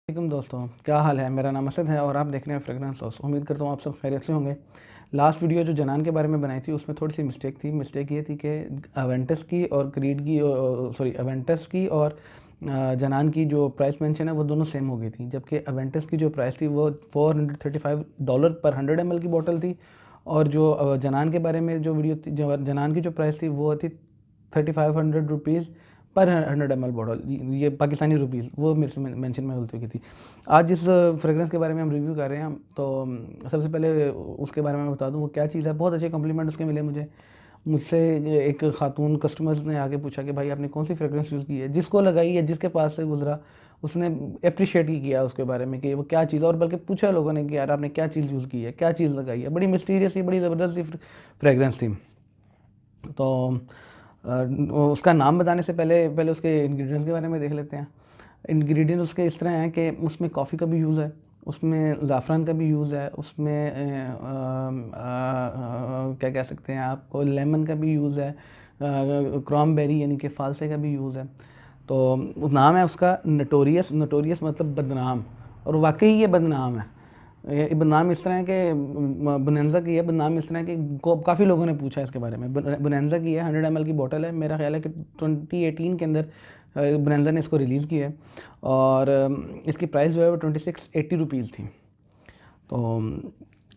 वालेकुम दोस्तों, क्या हाल है। मेरा नाम असद है और आप देख रहे हैं फ्रेगरेंस हाउस। उम्मीद करता हूँ आप सब खैरियत से होंगे। लास्ट वीडियो जो जनान के बारे में बनाई थी उसमें थोड़ी सी मिस्टेक थी। मिस्टेक ये थी कि अवेंटस की और क्रीड की अवेंटस की और जनान की जो प्राइस मेंशन है वो दोनों सेम हो गई थी। जबकि अवेंटस की जो प्राइस थी वो $435 पर 100 ml की बोतल थी। और जो जनान के बारे में जो वीडियो थी, जो जनान की जो प्राइस थी वो थी ₹3500 पर 100 ml बॉटल। ये पाकिस्तानी रुपीज़, वो मेरे से मेंशन में गलती की थी। आज जिस फ्रेगरेंस के बारे में हम रिव्यू कर रहे हैं तो सबसे पहले उसके बारे में बता दूं वो क्या चीज़ है। बहुत अच्छे कम्प्लीमेंट उसके मिले मुझे। मुझसे एक खातून कस्टमर्स ने आके पूछा कि भाई आपने कौन सी फ्रेगरेंस यूज़ की है। जिसको लगाई है, जिसके पास से गुजरा, उसने अप्रिशिएट ही किया उसके बारे में कि वो क्या चीज़, और बल्कि पूछा लोगों ने कि यार आपने क्या चीज़ यूज़ की है, क्या चीज़ लगाई है। बड़ी मिस्टीरियस, बड़ी ज़बरदस्त सी फ्रेगरेंस थी। तो उसका नाम बताने से पहले पहले उसके इंग्रेडिएंट्स के बारे में देख लेते हैं। इंग्रेडिएंट्स उसके इस तरह हैं कि उसमें कॉफ़ी का भी यूज़ है, उसमें ज़ाफ़रान का भी यूज़ है, उसमें क्या कह सकते हैं आपको, लेमन का भी यूज़ है, क्रॉमबेरी यानी कि फ़ालसे का भी यूज़ है। तो नाम है उसका नटोरियस। नटोरियस मतलब बदनाम, और वाकई ये बदनाम है। ये बदनाम इस तरह है कि बोनेंजा की है। बदनाम इस तरह है कि काफ़ी लोगों ने पूछा है इसके बारे में। बोनेंजा की है, 100 ml की बोतल है। मेरा ख्याल है कि 2018 के अंदर बोनेंजा ने इसको रिलीज़ किया है। और इसकी प्राइस जो है वो ₹2680 थी। तो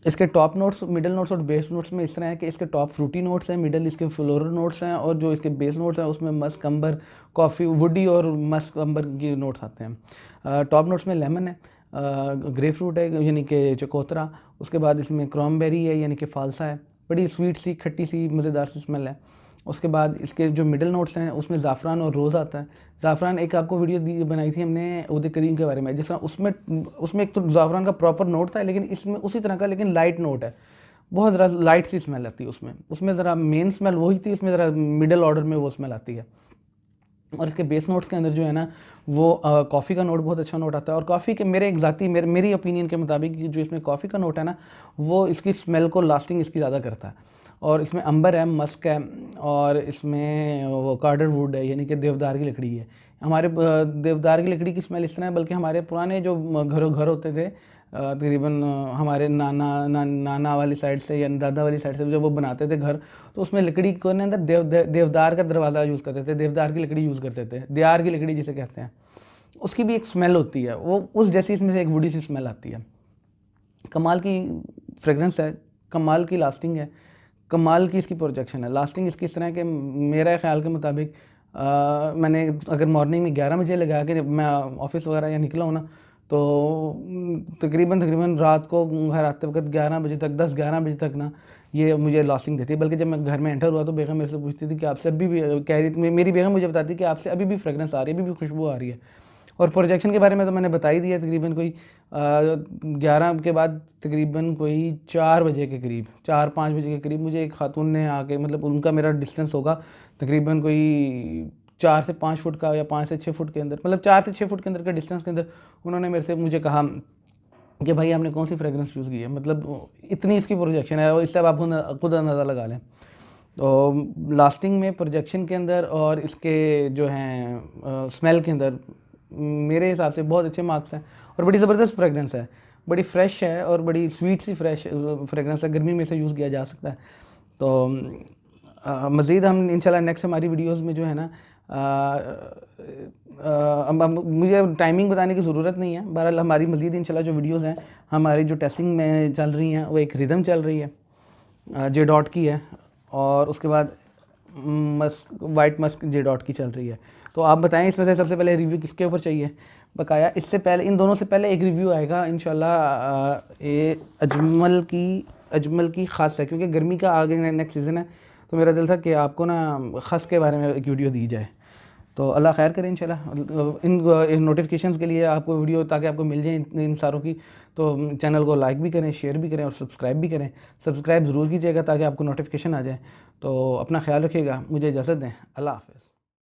इसके टॉप नोट्स, मिडल नोट्स और बेस नोट्स में इस तरह है कि इसके टॉप फ्रूटी नोट्स हैं, मिडल इसके फ्लोरल नोट्स हैं, और जो इसके बेस नोट्स हैं उसमें मस्क, अंबर, कॉफ़ी, वुडी और मस्क अंबर के नोट्स आते हैं। टॉप नोट्स में लेमन है, ग्रे फ्रूट है यानी कि चकोतरा, उसके बाद इसमें क्रॉमबेरी है यानी कि फालसा है। बड़ी स्वीट सी, खट्टी सी, मज़ेदार सी स्मेल है। उसके बाद इसके जो मिडल नोट्स हैं उसमें ज़ाफ़रान और रोज़ आता है। ज़ाफ़रान एक आपको वीडियो बनाई थी हमने उद करीम के बारे में, जिस तरह उसमें उसमें एक तो ज़ाफ़रान का प्रॉपर नोट था, लेकिन इसमें उसी तरह का लेकिन लाइट नोट है। बहुत ज़रा लाइट सी स्मेल आती है उसमें। उसमें ज़रा मेन स्मेल वही थी, उसमें ज़रा मिडल ऑर्डर में वो स्मेल आती है। और इसके बेस नोट्स के अंदर जो है ना वो कॉफ़ी का नोट बहुत अच्छा नोट आता है। और कॉफ़ी के मेरे एक ज़ाती मेरी ओपिनियन के मुताबिक जो इसमें कॉफ़ी का नोट है ना, वो इसकी स्मेल को लास्टिंग इसकी ज़्यादा करता है। और इसमें अंबर है, मस्क है, और इसमें वो कार्डर वुड है यानी कि देवदार की लकड़ी है। हमारे देवदार की लकड़ी की स्मेल इस तरह है, बल्कि हमारे पुराने जो घर होते थे, तकरीबन हमारे नाना वाली साइड से या दादा वाली साइड से जब वो बनाते थे घर, तो उसमें लकड़ी को अंदर देवदार का दरवाज़ा यूज़ करते थे, देवदार की लकड़ी यूज़ करते थे, दियार की लकड़ी जिसे कहते हैं। उसकी भी एक स्मेल होती है, वो उस जैसी इसमें से एक वुडी सी स्मेल आती है। कमाल की फ्रेगरेंस है, कमाल की लास्टिंग है, कमाल की इसकी प्रोजेक्शन है। लास्टिंग इसकी इस तरह है कि मेरे ख्याल के मुताबिक मैंने अगर मॉर्निंग में 11 बजे लगा के मैं ऑफिस वगैरह या निकला हूँ ना, तो तकरीबन तकरीबन रात को घर आते वक्त 11 बजे तक, 10-11 बजे तक ना ये मुझे लास्टिंग देती है। बल्कि जब मैं घर में एंटर हुआ तो बेगम मेरे से पूछती थी कि आपसे अभी भी, कह रही थी मेरी बेगम मुझे बताती कि आपसे अभी भी फ्रेगरेंस आ रही है, अभी भी खुशबू आ रही है। और प्रोजेक्शन के बारे में तो मैंने बता ही दिया। तकरीबन कोई 11 के बाद तकरीबन कोई 4 बजे के करीब, 4-5 बजे के करीब मुझे एक खातून ने आके, मतलब उनका मेरा डिस्टेंस होगा तकरीबन कोई 4 से 5 फुट का या 5 से 6 फुट के अंदर, मतलब 4 से 6 फुट के अंदर का डिस्टेंस के अंदर उन्होंने मुझे कहा कि भाई आपने कौन सी फ्रेगरेंस यूज़ की है। मतलब इतनी इसकी प्रोजेक्शन है, और इससे आप खुद अंदाज़ा लगा लें। तो लास्टिंग में, प्रोजेक्शन के अंदर और इसके जो हैं स्मेल के अंदर मेरे हिसाब से बहुत अच्छे मार्क्स हैं। और बड़ी ज़बरदस्त फ्रेगरेंस है, बड़ी फ्रेश है और बड़ी स्वीट सी फ्रेश फ्रेगरेंस है। गर्मी में से यूज़ किया जा सकता है। तो मज़ीद हम इंशाल्लाह नेक्स्ट हमारी वीडियोस में जो है ना, अब मुझे टाइमिंग बताने की ज़रूरत नहीं है। बहरहाल हमारी मज़ीद इंशाल्लाह जो वीडियोस हैं, हमारी जो टेस्टिंग में चल रही हैं, वो एक रिदम चल रही है, जे डॉट की है, और उसके बाद Musk, white Musk J dot की चल रही है। तो आप बताएं इसमें से सबसे पहले रिव्यू किसके ऊपर चाहिए बकाया। इससे पहले, इन दोनों से पहले एक रिव्यू आएगा इंशाल्लाह ये अजमल की ख़ास है, क्योंकि गर्मी का आगे नेक्स्ट सीज़न है। तो मेरा दिल था कि आपको ना ख़ास के बारे में एक वीडियो दी जाए। तो अल्लाह खैर करें इंशाल्लाह। इन नोटिफिकेशंस के लिए आपको वीडियो, ताकि आपको मिल जाए इन सारों की, तो चैनल को लाइक भी करें, शेयर भी करें और सब्सक्राइब भी करें। सब्सक्राइब ज़रूर कीजिएगा ताकि आपको नोटिफिकेशन आ जाए। तो अपना ख्याल रखिएगा, मुझे इजाज़त दें, अल्लाह हाफ़िज़।